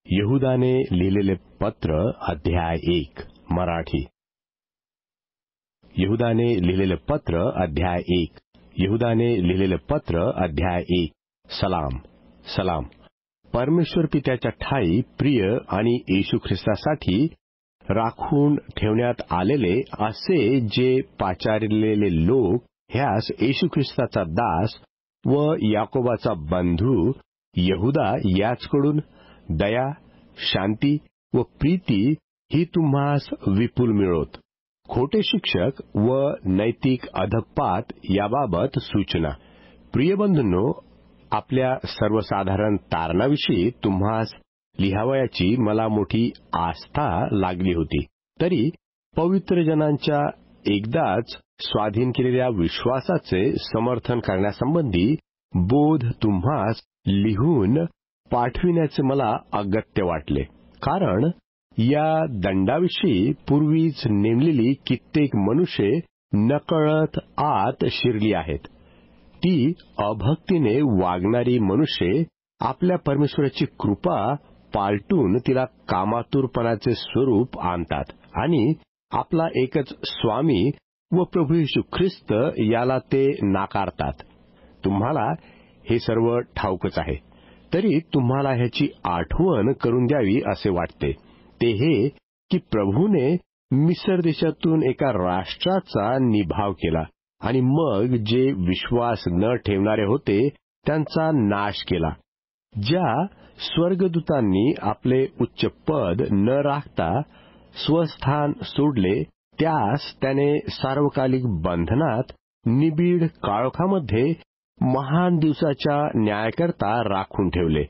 यहूदाने लिहिलेले पत्र अध्याय 1 मराठी. यहूदाने लिहिलेले पत्र अध्याय 1. यहूदाने लिहिलेले पत्र अध्याय 1. सलाम सलाम. परमेश्वर पित्याच्या ठाई प्रिय आणि येशू ख्रिस्तासाठी राखून ठेवण्यात आलेले असे जे पाचारलेले लोक ह्यास येशू ख्रिस्ताचा दास व याकोबाचा बंधू यहूदा याचकडून दया, शांती व प्रीती ही तुम्हास विपुल मिळोत. खोटे शिक्षक व नैतिक अधपात याबाबत सूचना. प्रिय बंधूंनो, आपल्या सर्वसाधारण तारणाविषयी तुम्हास लिहावयाची मला मोठी आस्था लागली होती. तरी पवित्र जनांच्या एकदाच स्वाधीन केलेल्या विश्वासाचे समर्थन करण्यासंबंधी बोध तुम्हास लिहून पाठविण्याचे मला अगत्य वाटले. कारण या दंडाविषयी पूर्वीच नेमलेली कित्येक मनुष्ये नकळत आत शिरली आहेत. ती अभक्तीने वागणारी मनुष्ये आपल्या परमेश्वराची कृपा पालटून तिला कामातुरपणाचे स्वरूप आणतात आणि आपला एकच स्वामी व प्रभू येशू ख्रिस्त याला ते नाकारतात. तुम्हाला हे सर्व ठाऊकच आहे. तरी तुम्हाला ह्याची आठवण करून द्यावी असे वाटते. ते हे की प्रभूने मिस्र देशातून एका राष्ट्राचा निभाव केला आणि मग जे विश्वास न ठेवणारे होते त्यांचा नाश केला. ज्या स्वर्गदूतांनी आपले उच्च पद न राखता स्वस्थान सोडले त्यास त्याने सार्वकालिक बंधनात निबिड काळोखामध्ये महान दिवसाच्या न्यायाकरता राखून ठेवले.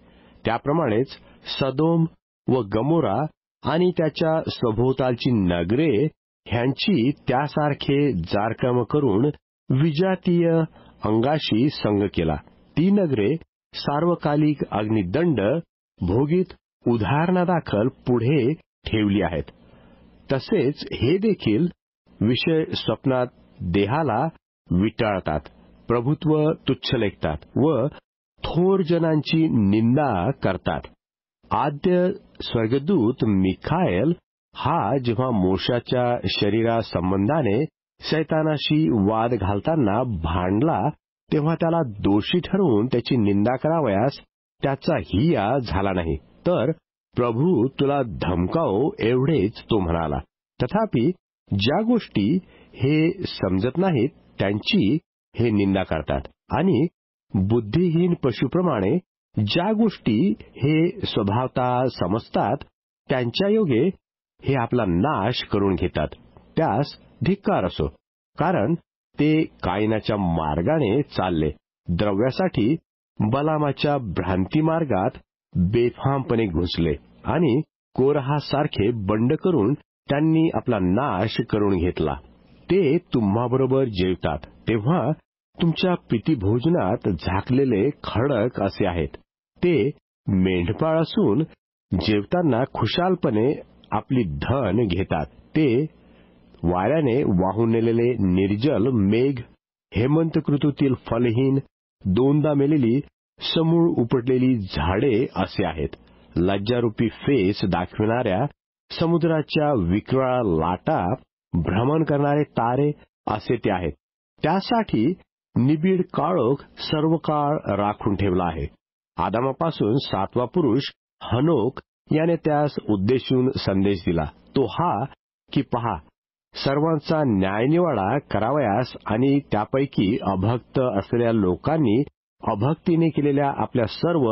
त्याप्रमाणेच सदोम व गमोरा आणि त्याच्या सभोवतालची नगरे ह्यांची त्यासारखे जारकम करून विजातीय अंगाशी संग केला. ती नगरे सार्वकालिक अग्निदंड भोगीत उदाहरणादाखल पुढे ठेवली आहेत. तसेच हे देखील विषय स्वप्नात देहाला विटाळतात, प्रभुत्व तुच्छ लेखतात व थोर जनांची निंदा करतात. आद्य स्वर्गदूत मिखाएल हा जेव्हा मोशाच्या शरीरासंबंधाने शैतानाशी वाद घालताना भांडला तेव्हा त्याला दोषी ठरवून त्याची निंदा करावयास त्याचा हिया झाला नाही. तर प्रभू तुला धमकावो एवढेच तो म्हणाला. तथापि ज्या गोष्टी हे समजत नाहीत त्यांची हे निंदा करतात आणि बुद्धिहीन पशुप्रमाणे ज्या गोष्टी हे स्वभावतः समजतात त्यांच्या योगे हे आपला नाश करून घेतात. त्यास धिक्कार असो, कारण ते कायनाच्या मार्गाने चालले, द्रव्यासाठी बलामाच्या भ्रांती मार्गात बेफामपणे घुसले आणि कोरहासारखे बंड करून त्यांनी आपला नाश करून घेतला. ते तुम्हाबरोबर जेवतात तेव्हा तुमच्या प्रीतिभोजनात झाकलेले खडक असे आहेत. ते मेंढपाळ असून जेवताना खुशालपणे आपली धन घेतात. ते वाऱ्याने वाहून नेलेले निर्जल मेघ, हेमंत ऋतूतील फलहीन, दोनदा मेलेली समूळ उपटलेली झाडे असे आहेत. लज्जारूपी फेस दाखविणाऱ्या समुद्राच्या विक्राळ लाटा भ्रमण करणारे तारे असे ते आहेत. त्यासाठी निबिड काळोख सर्व काळ राखून ठेवला आहे. आदामापासून 7वा पुरुष हनोक याने त्यास उद्देशून संदेश दिला. तो हा की पहा, सर्वांचा न्यायनिवाडा करावयास आणि त्यापैकी अभक्त असलेल्या लोकांनी अभक्तीने केलेल्या आपल्या सर्व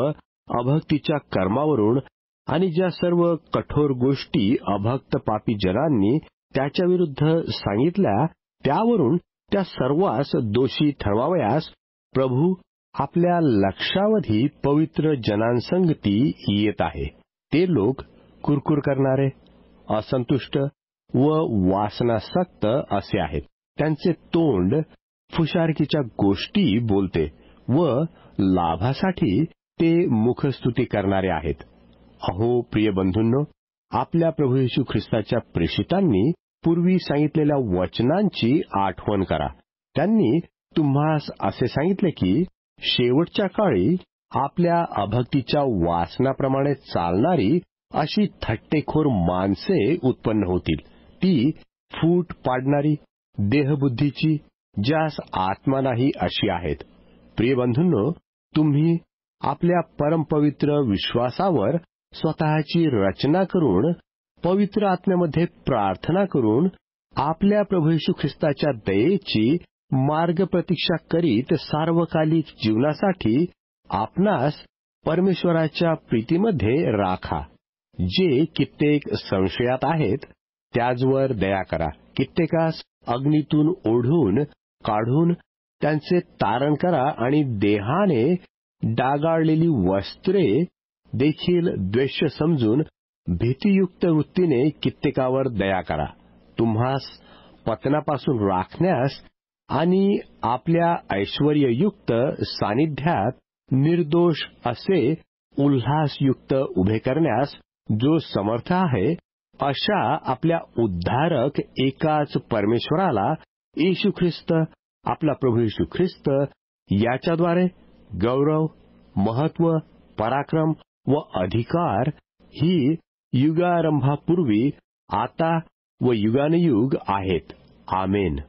अभक्तीच्या कर्मावरून आणि ज्या सर्व कठोर गोष्टी अभक्त पापी जनांनी त्याच्याविरुद्ध सांगितल्या त्यावरून त्या सर्वांस दोषी ठरवावयास प्रभू आपल्या लक्षावधी पवित्र जनांसंगती येत आहे. ते लोक कुरकुर करणारे, असंतुष्ट व वासनासक्त असे आहेत. त्यांचे तोंड फुशारकीच्या गोष्टी बोलते व लाभासाठी ते मुखस्तुती करणारे आहेत. अहो प्रिय बंधूंनो, आपल्या प्रभू येशू ख्रिस्ताच्या प्रेषितांनी पूर्वी सांगितलेल्या वचनांची आठवण करा. त्यांनी तुम्हास असे सांगितले की शेवटच्या काळी आपल्या अभक्तीच्या वासनाप्रमाणे चालणारी अशी थट्टेखोर माणसे उत्पन्न होतील, ती फूट पाडणारी, देहबुद्धीची, ज्यास आत्मा नाही अशी आहेत. प्रिय बंधूंनो, तुम्ही आपल्या परमपवित्र विश्वासावर स्वतःची रचना करून, पवित्र आत्म्यामध्ये प्रार्थना करून, आपल्या प्रभू येशू ख्रिस्ताच्या दयेची मार्ग प्रतीक्षा करीत सार्वकालिक जीवनासाठी आपणास परमेश्वराच्या प्रीतीमध्ये राखा. जे कित्येक संशयात आहेत त्याचवर दया करा. कित्येकास अग्नीतून ओढून काढून त्यांचे तारण करा आणि देहाने डागाळलेली वस्त्रे देखील द्वेष समजून भीतियुक्त वृत्तीने कित्येकावर दया करा. तुम्हास पतनापासून राखण्यास आणि आपल्या ऐश्वर्ययुक्त सानिध्यात निर्दोष असे उल्हासयुक्त उभे करण्यास जो समर्थ आहे, अशा आपल्या उद्धारक एकाच परमेश्वराला, येशू ख्रिस्त, आपला प्रभू येशू ख्रिस्त, याच्याद्वारे गौरव, महत्व, पराक्रम व अधिकार ही युगारंभापूर्वी, आता व युगानुयुग आहेत. आमेन.